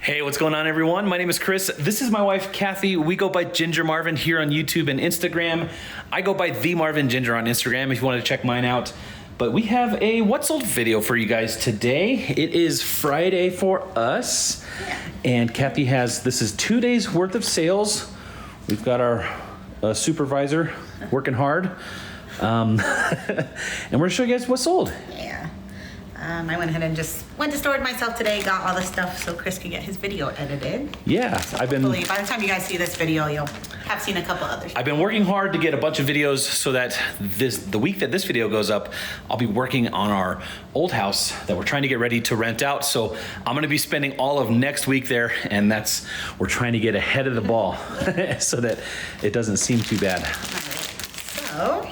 Hey, what's going on, everyone? My name is Chris. This is my wife, Kathy. We go by Ginger Marvin here on YouTube and Instagram. I go by The Marvin Ginger on Instagram if you want to check mine out. But we have a What's Sold video for you guys today. It is Friday for us. And Kathy has, this is 2 days worth of sales. We've got our supervisor working hard. And we're gonna show you guys what's sold. Yeah. I went ahead and just went to store it myself today, got all the stuff so Chris could get his video edited. Yeah, So hopefully by the time you guys see this video, you'll have seen a couple others. I've been working hard to get a bunch of videos so that the week that this video goes up, I'll be working on our old house that we're trying to get ready to rent out. So I'm gonna be spending all of next week there, and we're trying to get ahead of the ball so that it doesn't seem too bad. All right. So,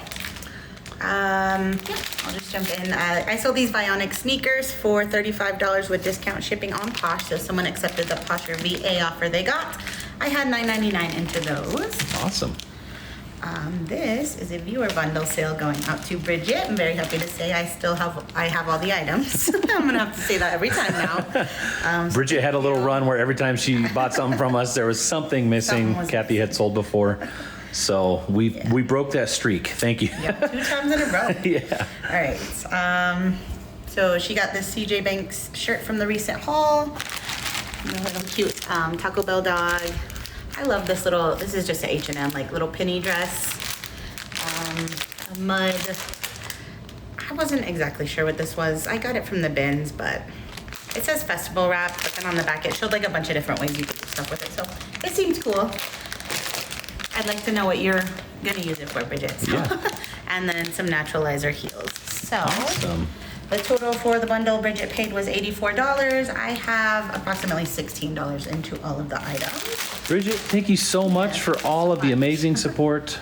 yeah, I'll just jump in. I sold these Bionic sneakers for $35 with discount shipping on Posh. So someone accepted the Posh or VA offer they got. I had $9.99 into those. Awesome. This is a viewer bundle sale going out to Bridget. I'm very happy to say I have all the items. I'm gonna have to say that every time now. Bridget had a little run where every time she bought something from us, there was something missing Kathy had sold before. So we broke that streak. Thank you. Yeah, 2 times in a row. Yeah. All right. So she got this CJ Banks shirt from the recent haul. The little cute Taco Bell dog. I love this is just an H&M, like little penny dress. A mud. I wasn't exactly sure what this was. I got it from the bins, but it says festival wrap, but then on the back it showed like a bunch of different ways you could do stuff with it. So it seemed cool. I'd like to know what you're gonna use it for, Bridget. So. Yeah. And then some naturalizer heels. So Awesome. The total for the bundle Bridget paid was $84. I have approximately $16 into all of the items. Bridget, thank you so much for all of the amazing support.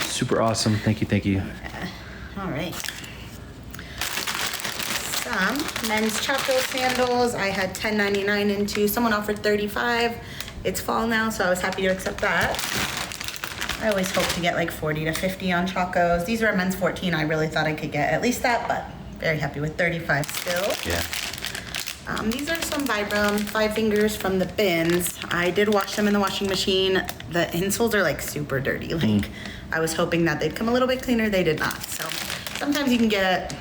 Super awesome. Thank you. Thank you. All right. Some men's Chaco sandals. I had $10.99 into. Someone offered $35. It's fall now, so I was happy to accept that. I always hope to get like 40 to 50 on Chacos. These are a men's 14. I really thought I could get at least that, but very happy with 35 still. Yeah. These are some Vibram 5 fingers from the bins. I did wash them in the washing machine. The insoles are like super dirty. Like I was hoping that they'd come a little bit cleaner. They did not. So sometimes you can get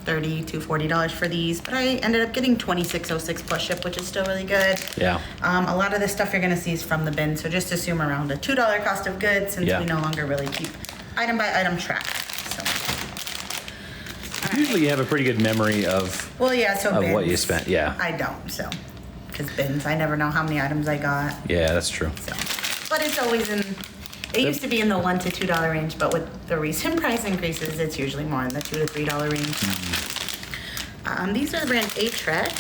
$30 to $40 for these, but I ended up getting $26.06 plus ship, which is still really good. Yeah. A lot of this stuff you're gonna see is from the bin, so just assume around a $2 cost of goods since we no longer really keep item by item track. So. Usually you have a pretty good memory of bins, what you spent. Yeah. I don't, so because bins, I never know how many items I got. Yeah, that's true. So, but it's always it used to be in the $1 to $2 range, but with the recent price increases, it's usually more in the $2 to $3 range. These are the brand Atrex,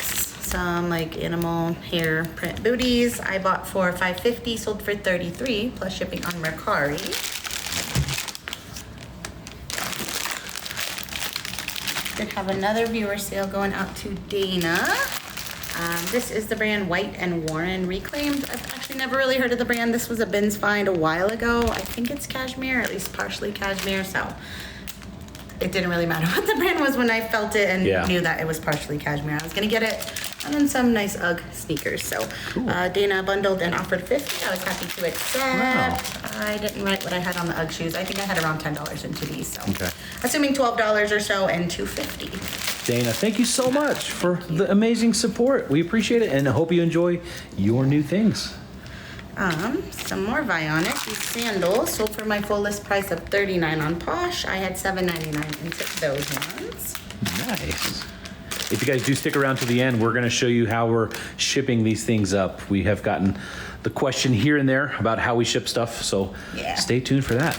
some like animal hair print booties. I bought for $5.50, sold for $33 plus shipping on Mercari. Did have another viewer sale going out to Dana. This is the brand White and Warren Reclaimed. I've actually never really heard of the brand. This was a bins find a while ago. I think it's cashmere, at least partially cashmere, so it didn't really matter what the brand was when I felt it and knew that it was partially cashmere. I was gonna get it. And then some nice UGG sneakers. So cool. Dana bundled and offered $50. I was happy to accept. Wow. I didn't write what I had on the UGG shoes. I think I had around $10 into these. So assuming $12 or so and $2.50. Dana, thank you so much for the amazing support. We appreciate it and I hope you enjoy your new things. Some more Bionic. These sandals sold for my full list price of $39 on Posh. I had $7.99 into those ones. Nice. If you guys do stick around to the end, we're gonna show you how we're shipping these things up. We have gotten the question here and there about how we ship stuff, so stay tuned for that.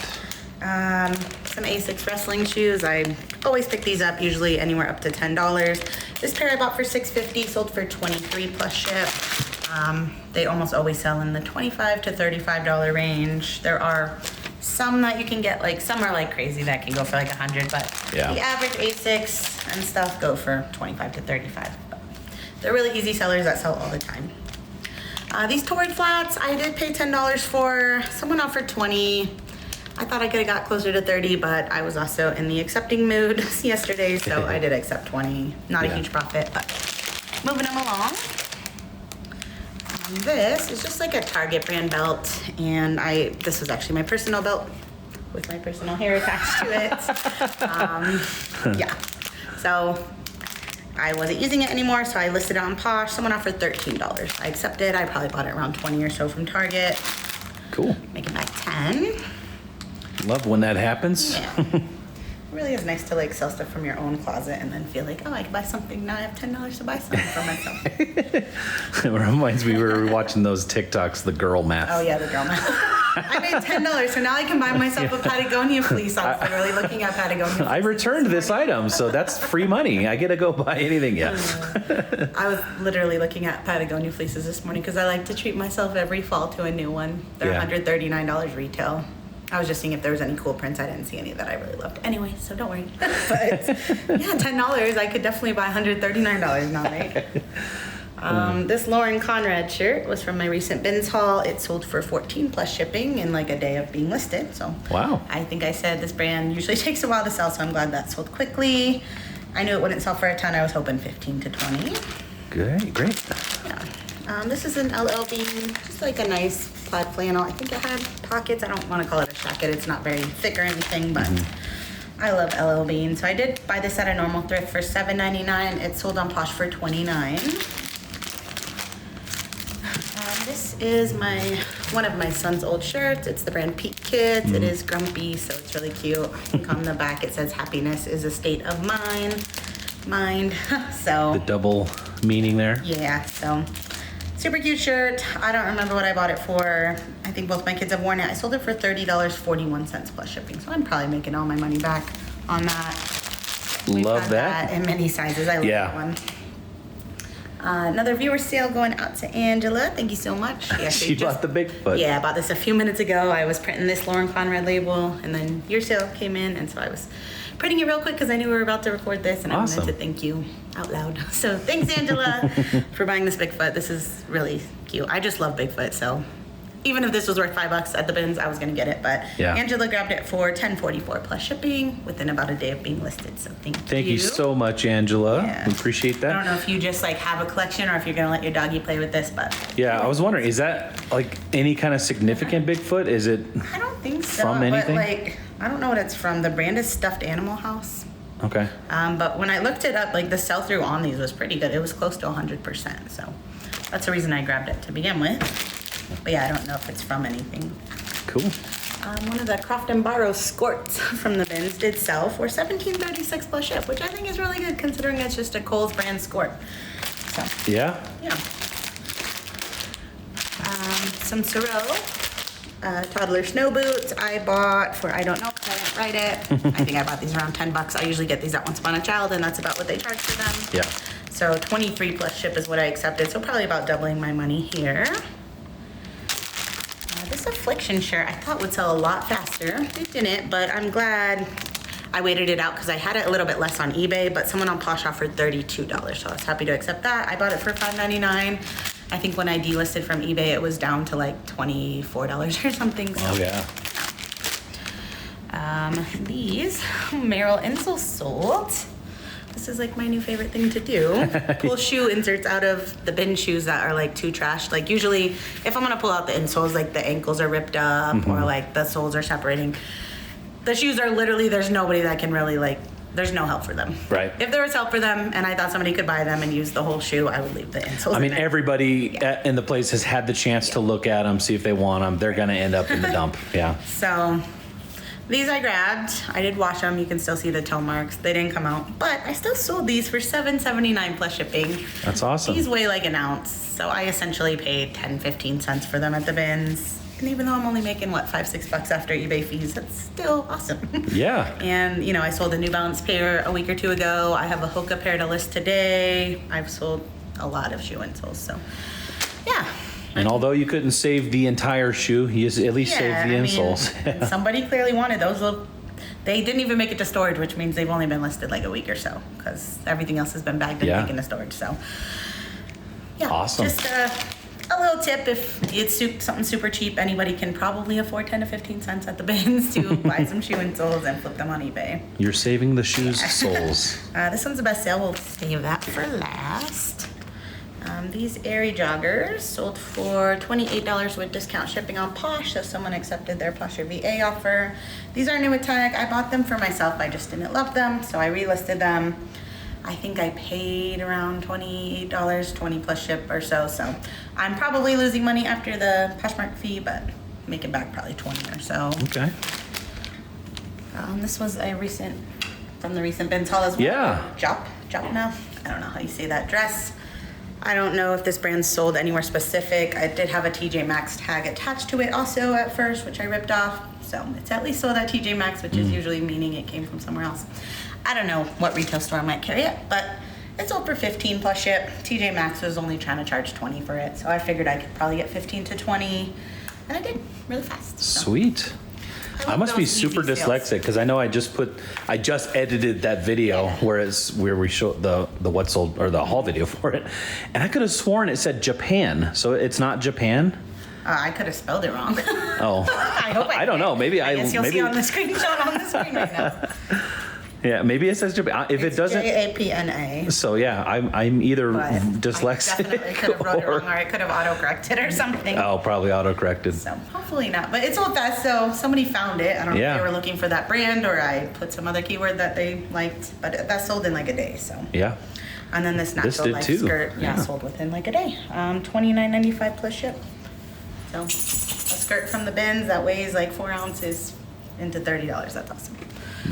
Some A6 wrestling shoes. I always pick these up, usually anywhere up to $10. This pair I bought for $6.50, sold for $23 plus ship. They almost always sell in the $25 to $35 range. There are some that you can get, like some are like crazy that can go for like $100, but the average A6 and stuff go for $25 to $35. But they're really easy sellers that sell all the time. These Torrid flats, I did pay $10 for. Someone offered $20. I thought I could have got closer to 30, but I was also in the accepting mood yesterday, so I did accept 20. Not a huge profit, but moving them along. This is just like a Target brand belt, and this was actually my personal belt with my personal hair attached to it. Yeah, so I wasn't using it anymore, so I listed it on Posh. Someone offered $13. I accepted. I probably bought it around 20 or so from Target. Cool. Making back 10. Love when that happens. Yeah. It really is nice to like sell stuff from your own closet and then feel like, oh, I can buy something. Now I have $10 to buy something for myself. It reminds me, we were watching those TikToks, the girl math. Oh yeah, the girl math. I made $10, so now I can buy myself a Patagonia fleece. I was literally looking at Patagonia. I returned this item, so that's free money. I get to go buy anything. Yeah. I was literally looking at Patagonia fleeces this morning because I like to treat myself every fall to a new one. They're $139 retail. I was just seeing if there was any cool prints. I didn't see any that I really loved. Anyway, so don't worry. But yeah, $10. I could definitely buy $139 now, right? This Lauren Conrad shirt was from my recent bins haul. It sold for $14 plus shipping in like a day of being listed. So wow. I think I said this brand usually takes a while to sell, so I'm glad that sold quickly. I knew it wouldn't sell for a ton. I was hoping 15 to 20. Great. Yeah. This is an LL Bean, just like a nice plaid flannel. I think it had pockets. I don't want to call it a jacket. It's not very thick or anything, but I love LL Bean. So I did buy this at a normal thrift for $7.99. It sold on Posh for $29. This is one of my son's old shirts. It's the brand Peak Kids. It is grumpy, so it's really cute. I think on the back it says happiness is a state of mind. So the double meaning there. Yeah, so super cute shirt. I don't remember what I bought it for. I think both my kids have worn it. I sold it for $30.41 plus shipping. So I'm probably making all my money back on that. Love that. In many sizes. I love that one. Another viewer sale going out to Angela. Thank you so much. She bought the Bigfoot. Yeah, I bought this a few minutes ago. I was printing this Lauren Conrad label, and then your sale came in, and so I was printing it real quick because I knew we were about to record this, and I wanted to thank you out loud. So thanks, Angela, for buying this Bigfoot. This is really cute. I just love Bigfoot, so even if this was worth $5 at the bins, I was gonna get it. But Angela grabbed it for $10.44 plus shipping within about a day of being listed. So thank you. Thank you so much, Angela. Yeah. We appreciate that. I don't know if you just like have a collection or if you're gonna let your doggy play with this, but yeah, I was wondering, is that like any kind of significant Bigfoot? Is it? I don't think so. From anything? But like, I don't know what it's from. The brand is Stuffed Animal House. Okay. But when I looked it up, like the sell-through on these was pretty good. It was close to 100%. So that's the reason I grabbed it to begin with. But yeah, I don't know if it's from anything. Cool. One of the Croft & Barrow skirts from the bins did sell for $17.36 plus ship, which I think is really good considering it's just a Kohl's brand skirt. So yeah. Some Sorel toddler snow boots I bought for, I don't know because I didn't write it. I think I bought these around $10. I usually get these at Once Upon a Child, and that's about what they charge for them. Yeah. So 23 plus ship is what I accepted. So probably about doubling my money here. This Affliction shirt I thought would sell a lot faster. It didn't, but I'm glad I waited it out because I had it a little bit less on eBay, but someone on Posh offered $32, so I was happy to accept that. I bought it for $5.99. I think when I delisted from eBay, it was down to like $24 or something. So. Oh yeah. These Merrill insoles sold. This is like my new favorite thing to do. Pull shoe inserts out of the bin shoes that are like too trashed. Like usually if I'm gonna pull out the insoles, like the ankles are ripped up or like the soles are separating. The shoes are literally, there's nobody that can really like, there's no help for them. Right. If there was help for them and I thought somebody could buy them and use the whole shoe, I would leave the insoles. I mean, everybody in the place has had the chance to look at them, see if they want them. They're gonna end up in the dump. Yeah. So these I grabbed. I did wash them. You can still see the toe marks. They didn't come out, but I still sold these for $7.79 plus shipping. That's awesome. These weigh like an ounce, so I essentially paid 10-15 cents for them at the bins. And even though I'm only making what, $5-6 after eBay fees, that's still awesome. Yeah. And you know, I sold a New Balance pair a week or two ago. I have a Hoka pair to list today. I've sold a lot of shoe insoles, so yeah. And although you couldn't save the entire shoe, you at least saved the insoles. Mean, somebody clearly wanted those little. They didn't even make it to storage, which means they've only been listed like a week or so because everything else has been bagged and taken to storage. So yeah, awesome. Just a little tip: if it's something super cheap, anybody can probably afford 10 to 15 cents at the bins to buy some shoe insoles and flip them on eBay. You're saving the shoes soles. This one's the best sale. We'll save that for last. These Airy joggers sold for $28 with discount shipping on Posh, so someone accepted their Posh or VA offer. These are new with tag. I bought them for myself, I just didn't love them, so I relisted them. I think I paid around $28, 20 plus ship or so, so I'm probably losing money after the Poshmark fee, but making back probably 20 or so. Okay. This was a recent, from the recent bins haul as well. Yeah. Jopna, I don't know how you say that dress. I don't know if this brand sold anywhere specific. I did have a TJ Maxx tag attached to it also at first, which I ripped off. So it's at least sold at TJ Maxx, which is usually meaning it came from somewhere else. I don't know what retail store might carry it, but it sold for 15 plus ship. TJ Maxx was only trying to charge 20 for it, so I figured I could probably get 15 to 20, and I did really fast. So. Sweet. I must be super dyslexic because I know I just edited that video where we showed the what sold or the haul video for it, and I could have sworn it said Japan, so it's not Japan. I could have spelled it wrong. Oh, I hope I don't know. Maybe I guess you'll see on the screenshot on the screen right now. Yeah, maybe it says Japan. If it doesn't, Japna. So yeah, I'm either dyslexic I definitely could have wrote it wrong, or I could have autocorrected or something. Oh, probably autocorrected. So hopefully not. But it's sold fast, so somebody found it. I don't know if they were looking for that brand or I put some other keyword that they liked, but that sold in like a day. So yeah. And then this natural life skirt, sold within like a day. $29.95 plus ship. So a skirt from the bins that weighs like 4 ounces into $30. That's awesome.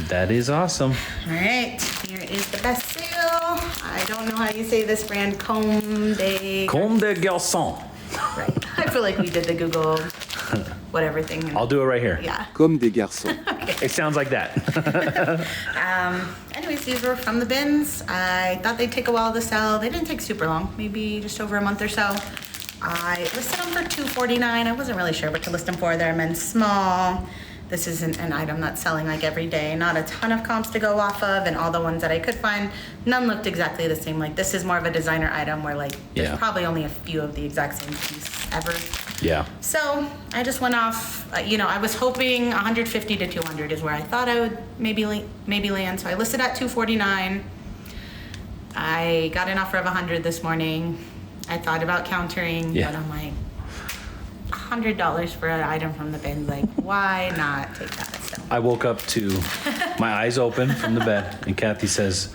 That is awesome. All right, here is the best sale. I don't know how you say this brand, Comme des Garçons. Right. I feel like we did the Google whatever thing. I'll do it right here. Yeah. Comme des garçons. Okay. It sounds like that. Anyways, these were from the bins. I thought they'd take a while to sell. They didn't take super long, maybe just over a month or so. I listed them for $249. I wasn't really sure what to list them for. They're men's small. This isn't an item that's selling like every day. Not a ton of comps to go off of, and all the ones that I could find, none looked exactly the same. Like this is more of a designer item where like there's probably only a few of the exact same piece ever. Yeah. So I just went off, I was hoping 150 to 200 is where I thought I would maybe land. So I listed at 249. I got an offer of 100 this morning. I thought about countering, but I'm like, $100 for an item from the bin, like why not take that? So. I woke up to my eyes open from the bed, and Kathy says,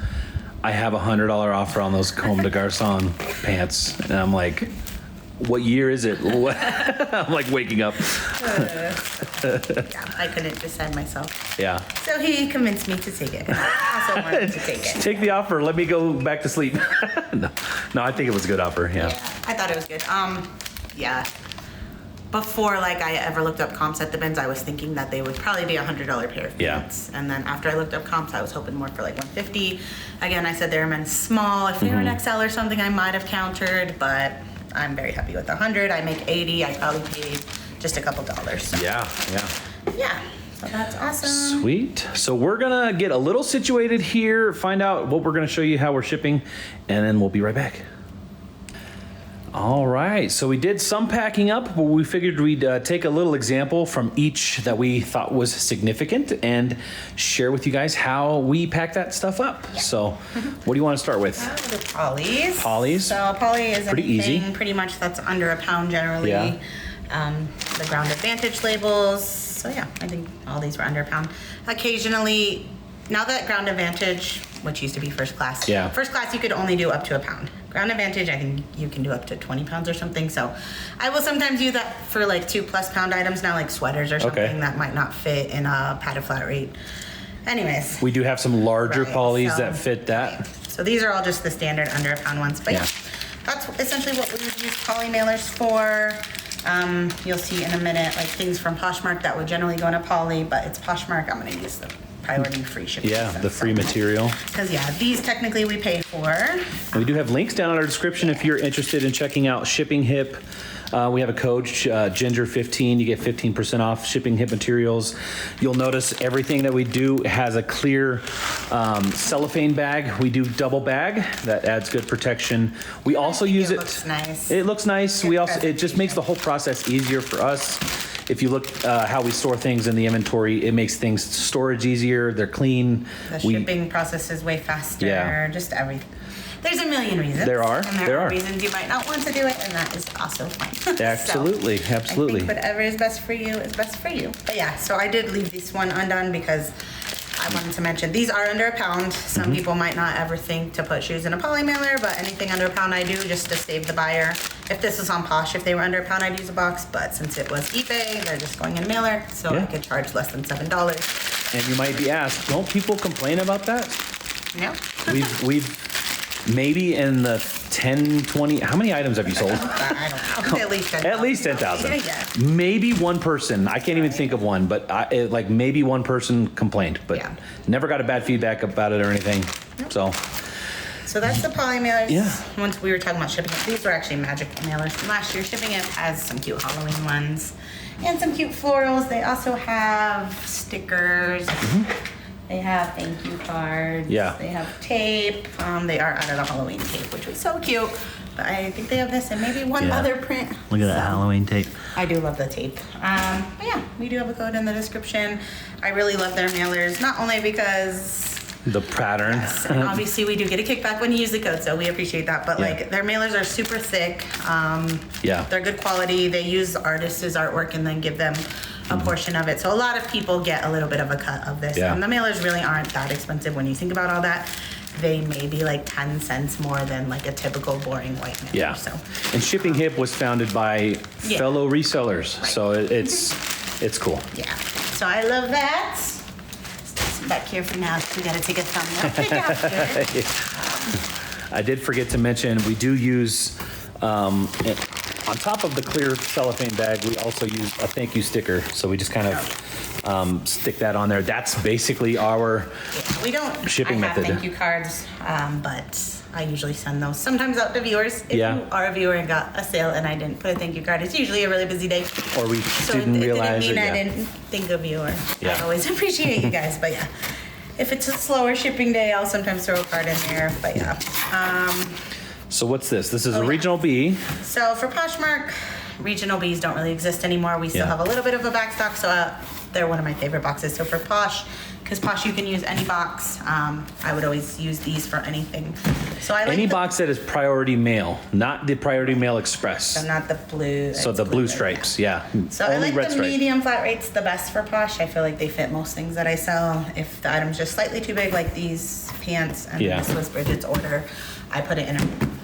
"I have $100 offer on those Comme des Garçons pants," and I'm like, "What year is it?" What? I'm like waking up. Yeah, I couldn't decide myself. Yeah. So he convinced me to take it. I also wanted to take it. Take the offer. Let me go back to sleep. No, I think it was a good offer. Yeah. I thought it was good. Yeah. Before like I ever looked up comps at the bins, I was thinking that they would probably be $100 pair of pants. And then after I looked up comps, I was hoping more for like 150. Again, I said they were men's small. If they were an XL or something, I might have countered, but I'm very happy with 100. I make 80. I probably paid just a couple dollars. So. Yeah. So that's awesome. Sweet. So we're gonna get a little situated here, find out what we're gonna show you how we're shipping, and then we'll be right back. All right, so we did some packing up, but we figured we'd take a little example from each that we thought was significant and share with you guys how we pack that stuff up. Yeah. So what do you want to start with? The polys. Polys. So poly is pretty anything easy. Pretty much that's under a pound generally. Yeah. The Ground Advantage labels. So yeah, I think all these were under a pound. Occasionally, now that Ground Advantage, which used to be first class. Yeah. First class you could only do up to a pound. Ground Advantage, I think you can do up to 20 pounds or something. So I will sometimes do that for like 2+ pound items now, like sweaters or something that might not fit in a padded flat rate. Anyways. We do have some larger polys that fit that. Right. So these are all just the standard under a pound ones. But yeah, that's essentially what we would use poly mailers for. You'll see in a minute, like things from Poshmark that would generally go in a poly, but it's Poshmark. I'm going to use the priority free shipping. Yeah, the free material. Because these technically we pay for. And we do have links down in our description if you're interested in checking out Shipping Hip. We have a code, Ginger15. You get 15% off Shipping Hip materials. You'll notice everything that we do has a clear cellophane bag. We do double bag. That adds good protection. We also use it. It looks nice. It looks nice. It just makes the whole process easier for us. If you look how we store things in the inventory, it makes things storage easier. They're clean. The shipping process is way faster. Yeah. Just everything. There's a million reasons. There are. And there are reasons you might not want to do it, and that is also fine. Absolutely, So, absolutely. I think whatever is best for you is best for you. But yeah, so I did leave this one undone because I wanted to mention these are under £1. Some people might not ever think to put shoes in a poly mailer, but anything under £1 I do just to save the buyer. If this was on Posh, if they were under £1, I'd use a box, but since it was eBay, they're just going in a mailer, so I could charge less than $7. And you might be asked, don't people complain about that? No. We've maybe in the 10, 20, how many items have you sold? I don't know. At least 10,000. At least 10,000. Yeah. Maybe one person, I can't even think of one, but like maybe one person complained, but never got a bad feedback about it or anything. So that's the poly mailers. Yeah. Once we were talking about shipping it, these were actually magical mailers from last year. Shipping it has some cute Halloween ones and some cute florals. They also have stickers. They have thank you cards. Yeah. They have tape. They are out of the Halloween tape, which was so cute. But I think they have this and maybe one other print. Look at that Halloween tape. I do love the tape. But yeah, we do have a code in the description. I really love their mailers, not only because the pattern. and obviously we do get a kickback when you use the code, so we appreciate that. But like their mailers are super thick. They're good quality. They use artists' artwork and then give them a portion of it. So a lot of people get a little bit of a cut of this. And the mailers really aren't that expensive when you think about all that. They may be like 10 cents more than like a typical boring white mailer. Yeah. So, and Shipping Hip was founded by fellow resellers. Right. So it's cool. Yeah. So I love that. Back here for now. We gotta take a thumbnail pick after. I did forget to mention we do use on top of the clear cellophane bag. We also use a thank you sticker. So we just kind of stick that on there. That's basically our we don't shipping method. Thank you cards, but I usually send those sometimes out to viewers. If you are a viewer and got a sale and I didn't put a thank you card, it's usually a really busy day. Or we didn't realize it. I didn't think of you, or I always appreciate you guys. But yeah, if it's a slower shipping day, I'll sometimes throw a card in there. But yeah. So what's this? This is a Regional B. So for Poshmark, Regional Bs don't really exist anymore. We still have a little bit of a back stock, so they're one of my favorite boxes. So for Posh, because Posh you can use any box, I would always use these for anything. So I like any box that is priority mail, not the priority mail express. So not the blue. So the blue stripes, So only I like red the stripes. medium flat rates the best for Posh. I feel like they fit most things that I sell. If the item's just slightly too big, like these pants and this was Bridget's order, I put it in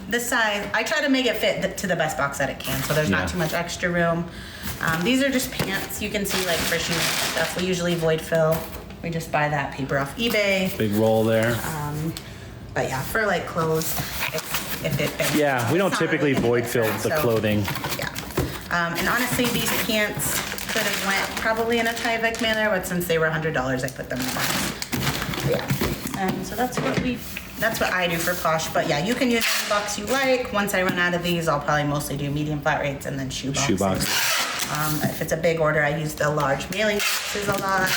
this size. I try to make it fit to the best box that it can, so there's not too much extra room. These are just pants. You can see like for shoes and stuff. We usually void fill. We just buy that paper off eBay. Big roll there. But yeah, for like clothes, if it fits. Yeah, we don't typically void fill the clothing. Yeah. And honestly, these pants could have went probably in a Tyvek mailer, but since they were $100, I put them in one. Yeah. So that's what I do for Posh. But yeah, you can use any box you like. Once I run out of these, I'll probably mostly do medium flat rates and then shoe boxes. If it's a big order, I use the large mailing boxes a lot,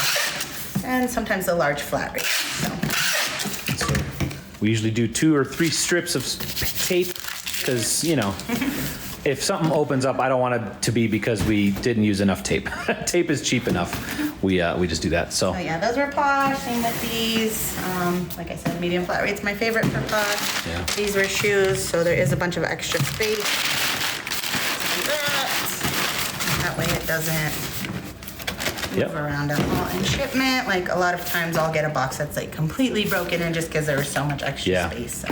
and sometimes the large flat rates. So we usually do 2 or 3 strips of tape because, if something opens up, I don't want it to be because we didn't use enough tape. Tape is cheap enough. We just do that. So yeah, those were Posh. Same with these. Like I said, medium flat rate's my favorite for Posh. Yeah. These were shoes, so there is a bunch of extra space. That way it doesn't move around at all in shipment. Like a lot of times I'll get a box that's like completely broken in just because there was so much extra space. So.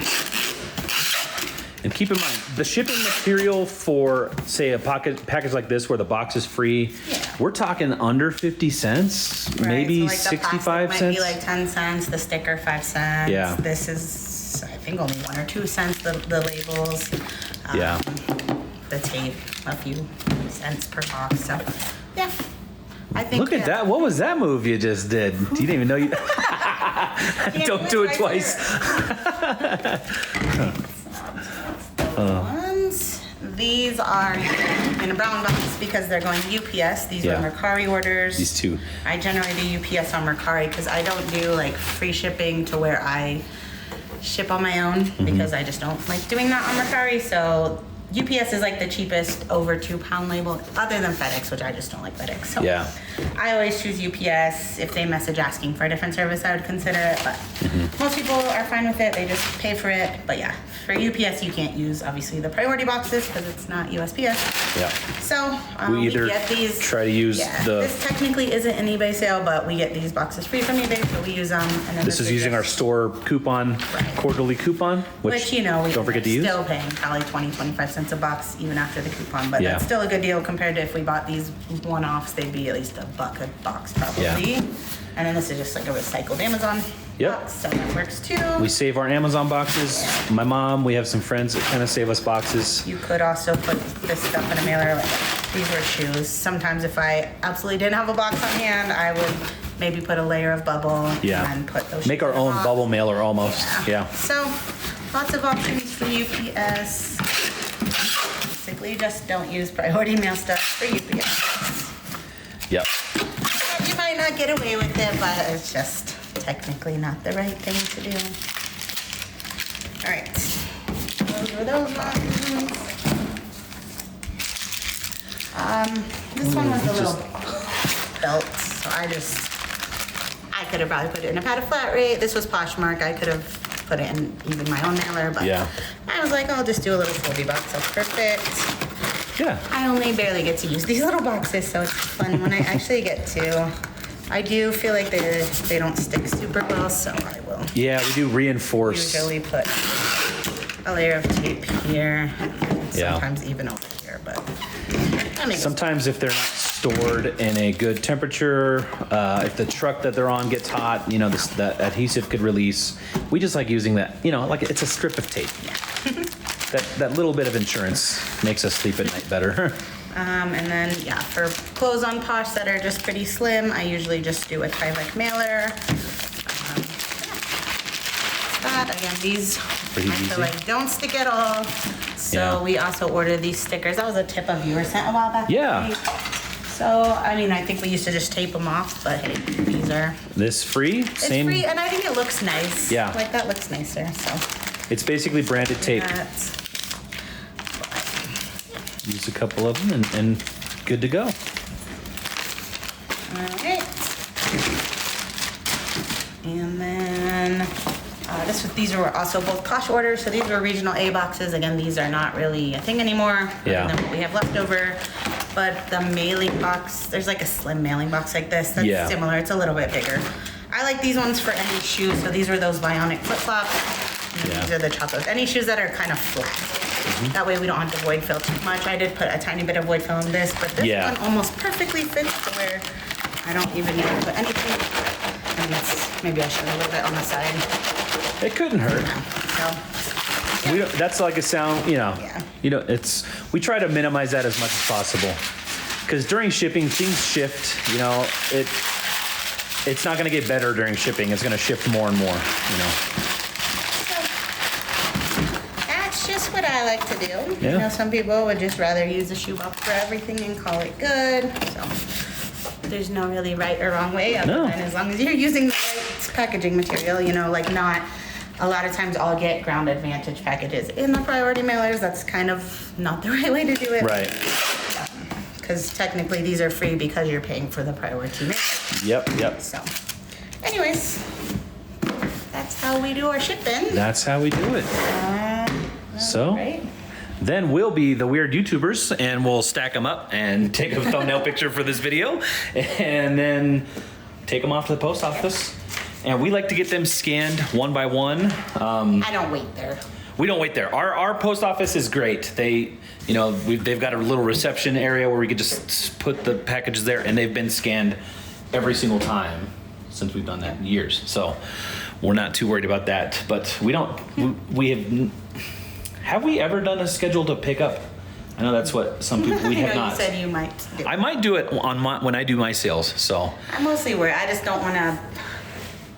And keep in mind, the shipping material for, say, a package like this where the box is free, we're talking under 50 cents, maybe so like 65 cents. Might be like 10 cents, the sticker 5 cents. Yeah. This is, I think, only 1 or 2 cents, the labels. The tape, a few cents per box. So, yeah. I think. Look at that. What was that move you just did? You didn't even know you. Don't do it twice. Ones. These are in a brown box because they're going UPS. These are Mercari orders. These two. I generally do UPS on Mercari because I don't do like free shipping to where I ship on my own because I just don't like doing that on Mercari. So UPS is like the cheapest over 2 pound label, other than FedEx, which I just don't like FedEx. So Yeah. I always choose UPS. If they message asking for a different service, I would consider it. But most people are fine with it. They just pay for it. But yeah, for UPS, you can't use obviously the priority boxes because it's not USPS. Yeah. So We either get these. try to use the. This technically isn't an eBay sale, but we get these boxes free from eBay, so we use them. And then This is using our store coupon, quarterly coupon, which you know we don't forget to use. Still paying probably 20-25 cents a box even after the coupon, but Yeah. that's still a good deal compared to if we bought these one-offs. They'd be at least $1 a box probably. Yeah. And then this is just like a recycled Amazon box, so that works too. We save our Amazon boxes. My mom, we have some friends that kind of save us boxes. You could also put this stuff in a mailer. Like these were shoes. Sometimes if I absolutely didn't have a box on hand, I would maybe put a layer of bubble and put those. Make our own bubble mailer almost. Yeah. So lots of options for UPS. Basically, just don't use priority mail stuff for UPS. Yep. You might not get away with it, but it's just technically not the right thing to do. All right. Those were those ones. This one was a little belt, so I could have probably put it in a padded flat rate. This was Poshmark. I could have put it in even my own mailer, but I was like, I'll just do a little foldy box. That's perfect. Yeah. I only barely get to use these little boxes, so it's fun when I actually get to. I do feel like they don't stick super well, so I will. Yeah, we do reinforce. Usually put a layer of tape here, and sometimes even over here, but sometimes if they're not stored in a good temperature, if the truck that they're on gets hot, that adhesive could release. We just like using that, like it's a strip of tape. Yeah. that little bit of insurance makes us sleep at night better. And then, for clothes on Posh that are just pretty slim, I usually just do a Tyvek mailer. Again, these pretty I feel like don't stick at all. So we also ordered these stickers. That was a tip a viewer sent a while back. Yeah. So, I think we used to just tape them off, but hey, these are... This free? It's free, and I think it looks nice. Yeah. Like, that looks nicer, so... It's basically branded tape. Use a couple of them and good to go. All right. And then these were also both Posh orders. So these were regional A boxes. Again, these are not really a thing anymore. Yeah. Other than what we have left over. But the mailing box, there's like a slim mailing box like this. That's similar. It's a little bit bigger. I like these ones for any shoes. So these were those bionic flip-flops. And these are the chocolate. Any shoes that are kind of flat. That way we don't have to void fill too much. I did put a tiny bit of void fill in this, but this one almost perfectly fits to where I don't even need to put anything. And maybe I should a little bit on the side. It couldn't hurt. So, that's like a sound, we try to minimize that as much as possible. Because during shipping, things shift, it's not going to get better during shipping. It's going to shift more and more, That's just what I like to do. Yeah. Some people would just rather use a shoebox for everything and call it good. So there's no really right or wrong way other than as long as you're using the right packaging material, not a lot of times I'll get Ground Advantage packages in the priority mailers. That's kind of not the right way to do it. Right. Because technically these are free because you're paying for the priority mailer. Yep. So anyways, that's how we do our shipping. That's how we do it. So right. Then we'll be the weird YouTubers and we'll stack them up and take a thumbnail picture for this video and then take them off to the post office. And we like to get them scanned one by one. I don't wait there. We don't wait there. Our post office is great. They've got a little reception area where we could just put the packages there, and they've been scanned every single time since we've done that in years. So we're not too worried about that. But we don't. Have we ever done a schedule to pick up? I know that's what some people we have not. You said you might. I might do it when I do my sales. So I'm mostly worried. I just don't want to.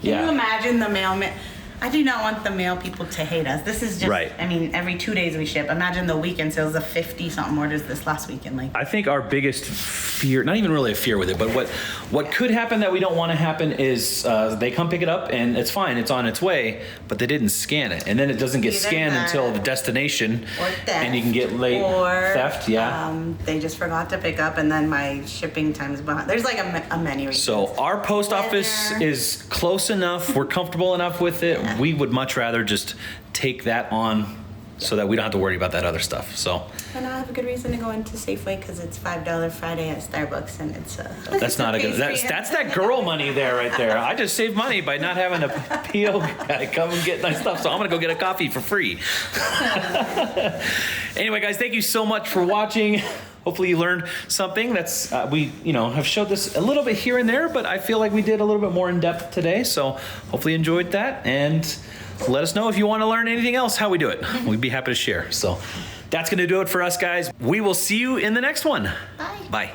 Can you imagine the mailman? I do not want the mail people to hate us. This is just, Right. I mean, every 2 days we ship. Imagine the weekend sales of 50-something orders this last weekend. Like, I think our biggest fear, not even really a fear with it, but what could happen that we don't want to happen is they come pick it up and it's fine, it's on its way, but they didn't scan it. And then it doesn't get Either scanned that until the destination. or theft. And you can get late. Or Theft, yeah. they just forgot to pick up, and then my shipping time's behind. There's like a many reasons. So our post office Weather. is close enough, we're comfortable enough with it. Yeah. We would much rather just take that on so that we don't have to worry about that other stuff. So And I have a good reason to go into Safeway because it's $5 Friday at Starbucks, and it's that's not a good, that's that girl money there right there. I just saved money by not having a PO guy come and get my stuff. So I'm gonna go get a coffee for free. Anyway, guys, thank you so much for watching. Hopefully you learned something. That's we have showed this a little bit here and there, but I feel like we did a little bit more in depth today. So hopefully you enjoyed that, and let us know if you want to learn anything else how we do it. We'd be happy to share. So that's going to do it for us, guys. We will see you in the next one. Bye. Bye.